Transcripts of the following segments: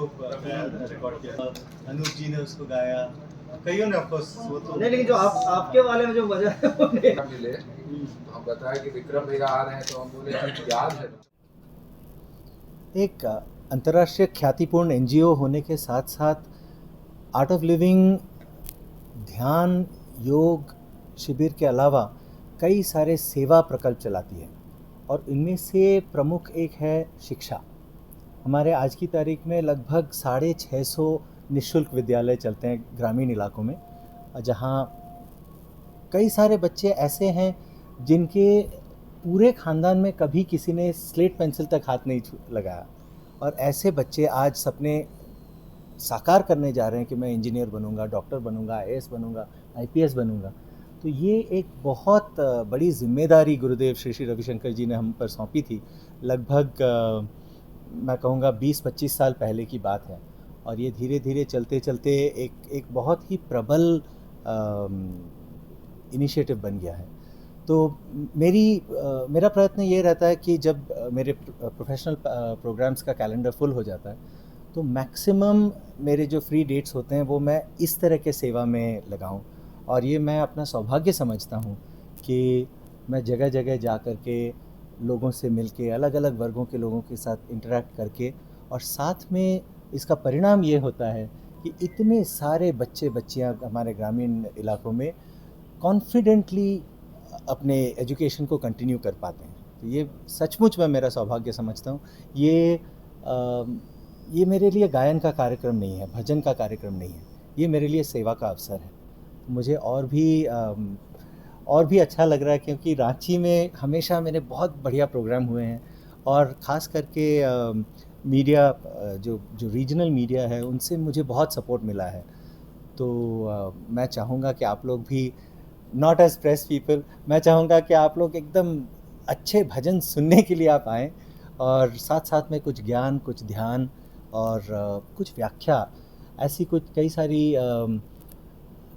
Record किया, अनूप जी ने उसको गाया, कईयों ने ऑफ कोर्स वो तो नहीं, लेकिन जो आपके वाले में जो वजह है वो नहीं मिले तो हम बताया कि विक्रम भैया आ रहे हैं, तो हम बोले कि याद है। एक अंतर्राष्ट्रीय ख्यातिपूर्ण एनजीओ होने के साथ साथ आर्ट ऑफ लिविंग ध्यान योग शिविर के अलावा कई सारे सेवा प्रकल्प चलाती है और इनमें से प्रमुख एक है शिक्षा। हमारे आज की तारीख में लगभग 650 निःशुल्क विद्यालय चलते हैं ग्रामीण इलाकों में, जहाँ कई सारे बच्चे ऐसे हैं जिनके पूरे ख़ानदान में कभी किसी ने स्लेट पेंसिल तक हाथ नहीं लगाया, और ऐसे बच्चे आज सपने साकार करने जा रहे हैं कि मैं इंजीनियर बनूंगा, डॉक्टर बनूंगा, आईएएस बनूंगा, आईपीएस बनूंगा। तो ये एक बहुत बड़ी जिम्मेदारी गुरुदेव श्री श्री रविशंकर जी ने हम पर सौंपी थी। लगभग मैं कहूँगा 20-25 साल पहले की बात है, और ये धीरे धीरे चलते चलते एक बहुत ही प्रबल इनिशिएटिव बन गया है। तो मेरा प्रयत्न ये रहता है कि जब मेरे प्रोफेशनल प्रोग्राम्स का कैलेंडर फुल हो जाता है तो मैक्सिमम मेरे जो फ्री डेट्स होते हैं वो मैं इस तरह के सेवा में लगाऊं, और ये मैं अपना सौभाग्य समझता हूं कि मैं जगह जगह जा कर के लोगों से मिल के अलग अलग वर्गों के लोगों के साथ इंटरेक्ट करके, और साथ में इसका परिणाम ये होता है कि इतने सारे बच्चे बच्चियां हमारे ग्रामीण इलाकों में कॉन्फिडेंटली अपने एजुकेशन को कंटिन्यू कर पाते हैं। तो ये सचमुच मैं मेरा सौभाग्य समझता हूँ। ये मेरे लिए गायन का कार्यक्रम नहीं है, भजन का कार्यक्रम नहीं है, ये मेरे लिए सेवा का अवसर है। मुझे और भी अच्छा लग रहा है क्योंकि रांची में हमेशा मेरे बहुत बढ़िया प्रोग्राम हुए हैं, और ख़ास करके मीडिया जो रीजनल मीडिया है उनसे मुझे बहुत सपोर्ट मिला है। तो मैं चाहूँगा कि आप लोग भी, नॉट एज प्रेस पीपल, मैं चाहूँगा कि आप लोग एकदम अच्छे भजन सुनने के लिए आप आएँ, और साथ साथ में कुछ ज्ञान, कुछ ध्यान और कुछ व्याख्या, ऐसी कुछ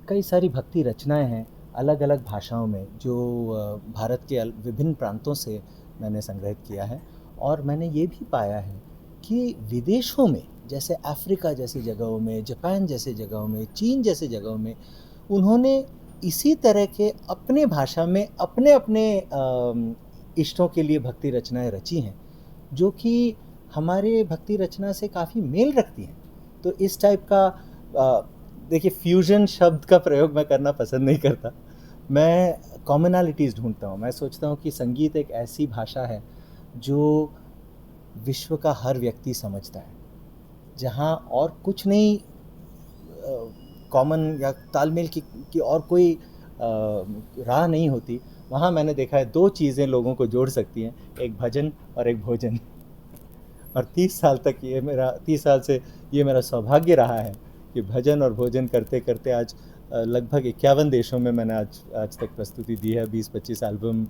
कई सारी भक्ति रचनाएं हैं अलग अलग भाषाओं में जो भारत के विभिन्न प्रांतों से मैंने संग्रहित किया है। और मैंने ये भी पाया है कि विदेशों में, जैसे अफ्रीका जैसी जगहों में, जापान जैसे जगहों में, चीन जैसे जगहों में, उन्होंने इसी तरह के अपने भाषा में अपने अपने इष्टों के लिए भक्ति रचनाएं रची हैं, जो कि हमारे भक्ति रचना से काफ़ी मेल रखती हैं। तो इस टाइप का देखिए, फ्यूजन शब्द का प्रयोग मैं करना पसंद नहीं करता, मैं कॉमनैलिटीज़ ढूंढता हूँ। मैं सोचता हूँ कि संगीत एक ऐसी भाषा है जो विश्व का हर व्यक्ति समझता है, जहाँ और कुछ नहीं कॉमन या तालमेल की और कोई राह नहीं होती, वहाँ मैंने देखा है 2 चीज़ें लोगों को जोड़ सकती हैं, एक भजन और एक भोजन। और 30 साल से ये मेरा सौभाग्य रहा है कि भजन और भोजन करते करते आज लगभग 51 देशों में मैंने आज तक प्रस्तुति दी है, 20-25 एल्बम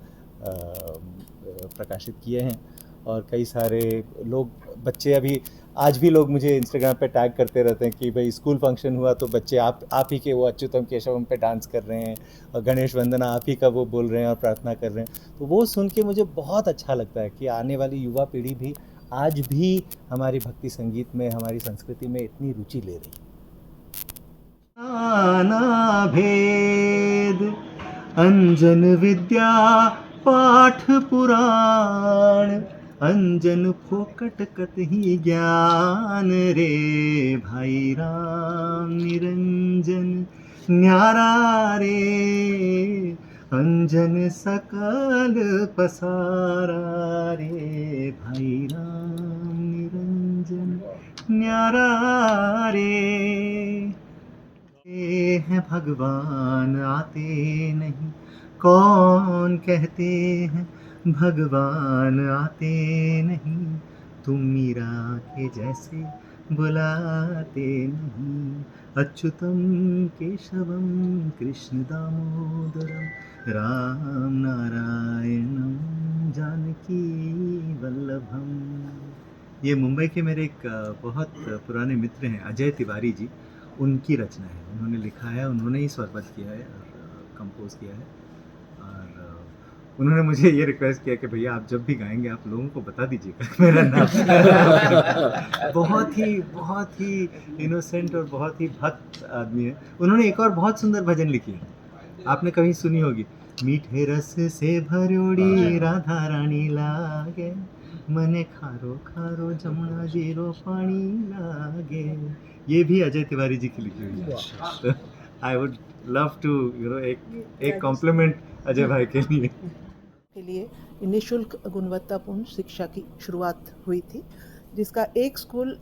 प्रकाशित किए हैं, और कई सारे बच्चे अभी आज भी लोग मुझे इंस्टाग्राम पे टैग करते रहते हैं कि भाई स्कूल फंक्शन हुआ तो बच्चे आप ही के वो अच्युतम केशवम पे डांस कर रहे हैं, और गणेश वंदना आप ही का वो बोल रहे हैं और प्रार्थना कर रहे हैं। तो वो सुन के मुझे बहुत अच्छा लगता है कि आने वाली युवा पीढ़ी भी आज भी हमारी भक्ति संगीत में, हमारी संस्कृति में इतनी रुचि ले रही है। नाना भेद अंजन विद्या पाठ पुराण, अंजन फोकट कतहि ज्ञान रे, भाई राम निरंजन न्यारा रे, अंजन सकल पसारा रे, भाई राम निरंजन न्यारा रे। हैं भगवान आते नहीं, कौन कहते हैं भगवान आते नहीं, तुम मीरा के जैसे बुलाते नहीं, अच्युतम केशवम कृष्ण दामोदरम राम नारायणम जानकी वल्लभम। ये मुंबई के मेरे एक बहुत पुराने मित्र हैं, अजय तिवारी जी, उनकी रचना है, उन्होंने लिखा है, उन्होंने ही स्वरबद्ध किया है और कंपोज किया है, और उन्होंने मुझे ये रिक्वेस्ट किया कि भैया आप जब भी गाएंगे आप लोगों को बता दीजिएगा मेरा नाम। बहुत ही इनोसेंट और बहुत ही भक्त आदमी है। उन्होंने एक और बहुत सुंदर भजन लिखी है, आपने कहीं सुनी होगी, मीठे रस से भरोड़ी राधा रानी लागे, मने खारो खारो जमुना जीरो पानी लागे। ये भी अजय तिवारी जी की लिखी हुई है। तो आई वुड लव टू एक कॉम्प्लीमेंट अजय भाई के लिए निःशुल्क गुणवत्तापूर्ण शिक्षा की शुरुआत हुई थी, जिसका एक स्कूल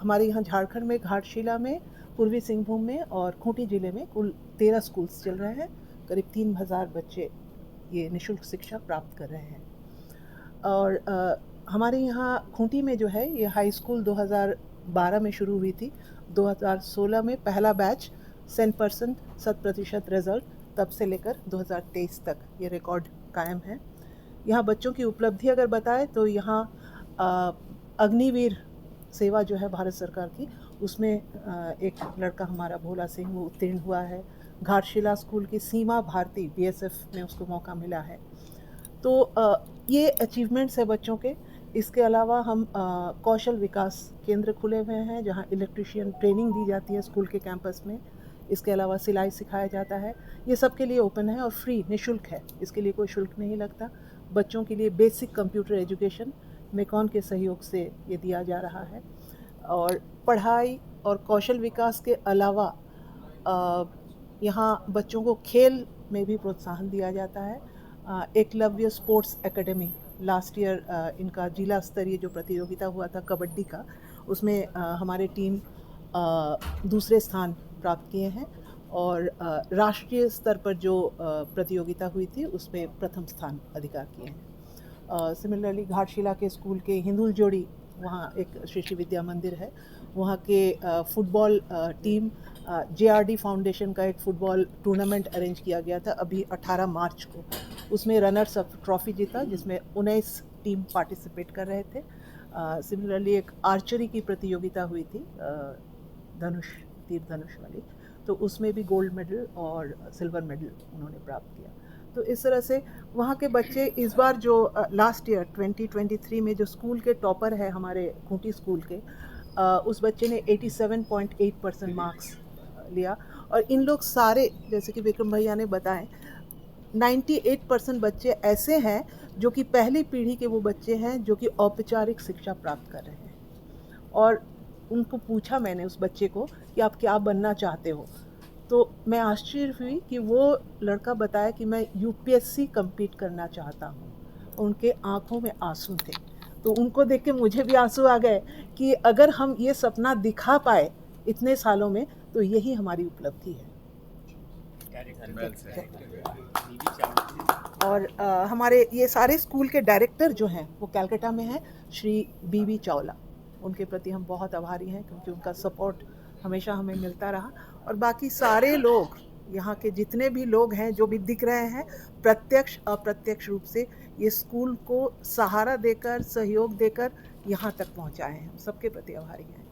हमारे यहाँ झारखंड में घाटशिला में, पूर्वी सिंहभूम में और खूंटी ज़िले में कुल 13 स्कूल्स चल रहे हैं। करीब 3000 बच्चे ये निःशुल्क शिक्षा प्राप्त कर रहे हैं। और हमारे यहाँ खूंटी में जो है ये हाई स्कूल 2012 में शुरू हुई थी। 2016 में पहला बैच 100% 100% रिजल्ट, तब से लेकर 2023 तक ये रिकॉर्ड कायम है। यहाँ बच्चों की उपलब्धि अगर बताएं तो यहाँ अग्निवीर सेवा जो है भारत सरकार की, उसमें एक लड़का हमारा भोला सिंह वो उत्तीर्ण हुआ है। घाटशिला स्कूल की सीमा भारती बीएसएफ में उसको मौका मिला है। तो ये अचीवमेंट्स है बच्चों के। इसके अलावा हम कौशल विकास केंद्र खुले हुए हैं जहाँ इलेक्ट्रिशियन ट्रेनिंग दी जाती है स्कूल के कैंपस में। इसके अलावा सिलाई सिखाया जाता है। ये सबके लिए ओपन है और फ्री निःशुल्क है, इसके लिए कोई शुल्क नहीं लगता। बच्चों के लिए बेसिक कंप्यूटर एजुकेशन मेकॉन के सहयोग से ये दिया जा रहा है। और पढ़ाई और कौशल विकास के अलावा यहाँ बच्चों को खेल में भी प्रोत्साहन दिया जाता है। Eklavya sports academy last year इनका जिला स्तरीय जो प्रतियोगिता हुआ था कबड्डी का, उसमें हमारी टीम दूसरे स्थान प्राप्त किए हैं और राष्ट्रीय स्तर पर जो प्रतियोगिता हुई थी उसमें प्रथम स्थान अधिकार किए हैं। सिमिलरली घाटशिला के स्कूल के हिंदुल जोड़ी, वहाँ एक श्री श्री विद्या मंदिर है, वहाँ के फुटबॉल टीम जेआरडी फाउंडेशन का एक फ़ुटबॉल टूर्नामेंट अरेंज किया गया था अभी 18 मार्च को। उसमें रनर्स अप ट्रॉफ़ी जीता जिसमें 19 टीम पार्टिसिपेट कर रहे थे। सिमिलरली एक आर्चरी की प्रतियोगिता हुई थी तीर धनुष वाली, तो उसमें भी गोल्ड मेडल और सिल्वर मेडल उन्होंने प्राप्त किया। तो इस तरह से वहाँ के बच्चे इस बार जो लास्ट ईयर 2023 में जो स्कूल के टॉपर है हमारे खूंटी स्कूल के, उस बच्चे ने 87.8% मार्क्स लिया। और इन लोग सारे, जैसे कि विक्रम भैया ने बताएं, 98% बच्चे ऐसे हैं जो कि पहली पीढ़ी के वो बच्चे हैं जो कि औपचारिक शिक्षा प्राप्त कर रहे हैं। और उनको पूछा मैंने उस बच्चे को कि आप क्या बनना चाहते हो, तो मैं आश्चर्य हुई कि वो लड़का बताया कि मैं यूपीएससी कम्पीट करना चाहता हूँ। उनके आँखों में आंसू थे, तो उनको देख के मुझे भी आंसू आ गए कि अगर हम ये सपना दिखा पाए इतने सालों में तो यही हमारी उपलब्धि है। और हमारे ये सारे स्कूल के डायरेक्टर जो हैं वो कलकत्ता में हैं, श्री बीबी चावला। उनके प्रति हम बहुत आभारी हैं क्योंकि उनका सपोर्ट हमेशा हमें मिलता रहा। और बाकी सारे लोग, यहाँ के जितने भी लोग हैं जो भी दिख रहे हैं, प्रत्यक्ष अप्रत्यक्ष रूप से ये स्कूल को सहारा देकर, सहयोग देकर यहाँ तक पहुँचाए हैं। सबके प्रति आभारी हैं।